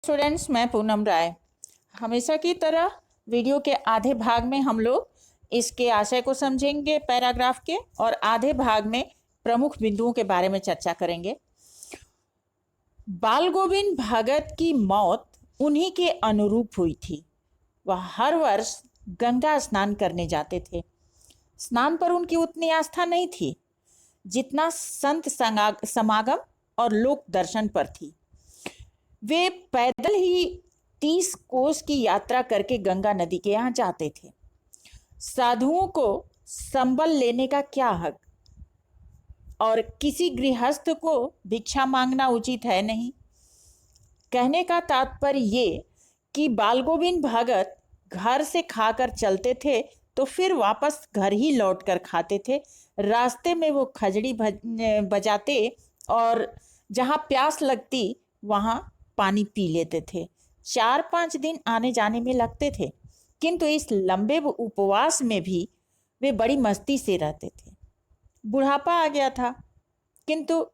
Students, मैं पूनम राय। हमेशा की तरह वीडियो के आधे भाग में हम लोग इसके आशय को समझेंगे पैराग्राफ के, और आधे भाग में प्रमुख बिंदुओं के बारे में चर्चा करेंगे। बाल गोविंद भगत की मौत उन्हीं के अनुरूप हुई थी। वह हर वर्ष गंगा स्नान करने जाते थे। स्नान पर उनकी उतनी आस्था नहीं थी जितना संत समागम और लोक दर्शन पर थी। वे पैदल ही 30 कोस की यात्रा करके गंगा नदी के यहाँ जाते थे। साधुओं को संबल लेने का क्या हक, और किसी गृहस्थ को भिक्षा मांगना उचित है नहीं। कहने का तात्पर्य ये कि बाल गोविंद भगत घर से खाकर चलते थे तो फिर वापस घर ही लौट कर खाते थे। रास्ते में वो खजड़ी बजाते और जहाँ प्यास लगती वहाँ पानी पी लेते थे। 4-5 दिन आने जाने में लगते थे, किंतु इस लंबे उपवास में भी वे बड़ी मस्ती से रहते थे। बुढ़ापा आ गया था, किंतु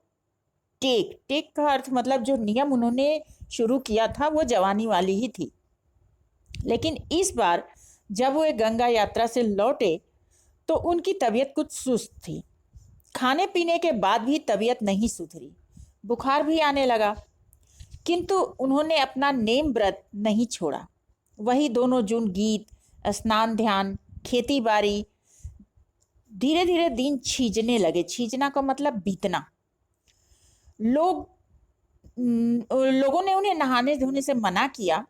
टेक का अर्थ मतलब जो नियम उन्होंने शुरू किया था वो जवानी वाली ही थी। लेकिन इस बार जब वे गंगा यात्रा से लौटे तो उनकी तबीयत कुछ सुस्त थी। खाने पीने के बाद भी तबीयत नहीं सुधरी, बुखार भी आने लगा, किंतु उन्होंने अपना नेम व्रत नहीं छोड़ा। वही दोनों जून गीत, स्नान, ध्यान, खेती बाड़ी। धीरे धीरे दिन छींचने लगे। छींचना का मतलब बीतना। लोगों ने उन्हें नहाने धोने से मना किया,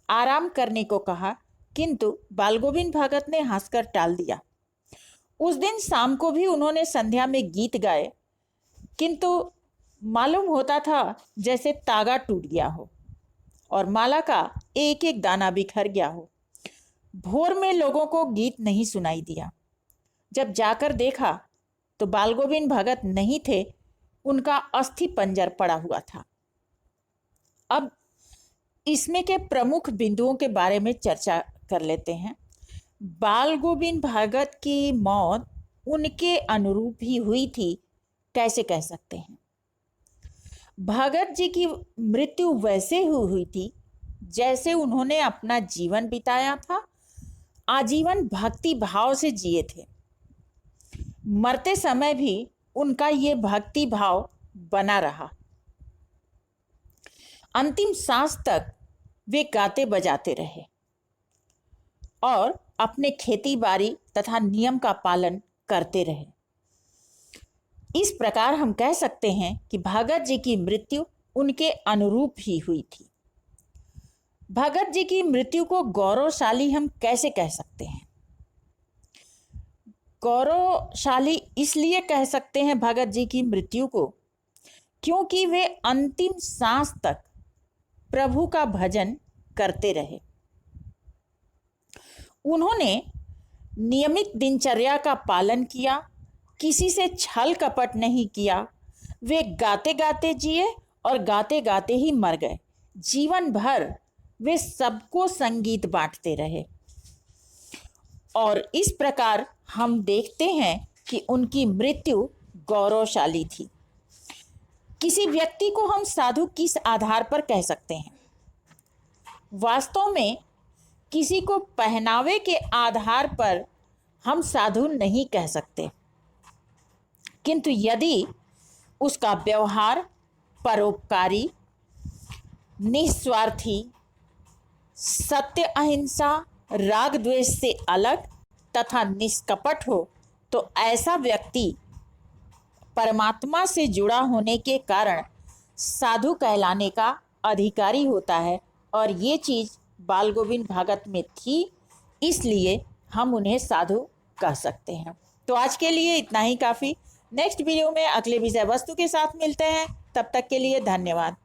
आराम करने को कहा, किंतु बाल गोविंद भगत ने हंसकर टाल दिया। उस दिन शाम को भी उन्होंने संध्या में गीत गाए, किंतु मालूम होता था जैसे तागा टूट गया हो और माला का एक एक दाना बिखर गया हो। भोर में लोगों को गीत नहीं सुनाई दिया। जब जाकर देखा तो बाल गोविंद भगत नहीं थे, उनका अस्थि पंजर पड़ा हुआ था। अब इसमें के प्रमुख बिंदुओं के बारे में चर्चा कर लेते हैं। बाल गोविंद भगत की मौत उनके अनुरूप ही हुई थी, कैसे कह सकते हैं। भगत जी की मृत्यु वैसे हुई थी जैसे उन्होंने अपना जीवन बिताया था। आजीवन भक्ति भाव से जिए थे। मरते समय भी उनका ये भक्ति भाव बना रहा। अंतिम सांस तक वे गाते बजाते रहे और अपने खेती बाड़ी तथा नियम का पालन करते रहे। इस प्रकार हम कह सकते हैं कि भगत जी की मृत्यु उनके अनुरूप ही हुई थी। भगत जी की मृत्यु को गौरवशाली हम कैसे कह सकते हैं। गौरवशाली इसलिए कह सकते हैं भगत जी की मृत्यु को, क्योंकि वे अंतिम सांस तक प्रभु का भजन करते रहे। उन्होंने नियमित दिनचर्या का पालन किया, किसी से छल कपट नहीं किया। वे गाते गाते जिए और गाते गाते ही मर गए। जीवन भर वे सबको संगीत बांटते रहे और इस प्रकार हम देखते हैं कि उनकी मृत्यु गौरवशाली थी। किसी व्यक्ति को हम साधु किस आधार पर कह सकते हैं। वास्तव में किसी को पहनावे के आधार पर हम साधु नहीं कह सकते, किंतु यदि उसका व्यवहार परोपकारी, निस्वार्थी, सत्य, अहिंसा, राग द्वेष से अलग तथा निष्कपट हो तो ऐसा व्यक्ति परमात्मा से जुड़ा होने के कारण साधु कहलाने का अधिकारी होता है। और ये चीज़ बाल गोविंद भगत में थी, इसलिए हम उन्हें साधु कह सकते हैं। तो आज के लिए इतना ही काफ़ी। नेक्स्ट वीडियो में अगले विषय वस्तु के साथ मिलते हैं। तब तक के लिए धन्यवाद।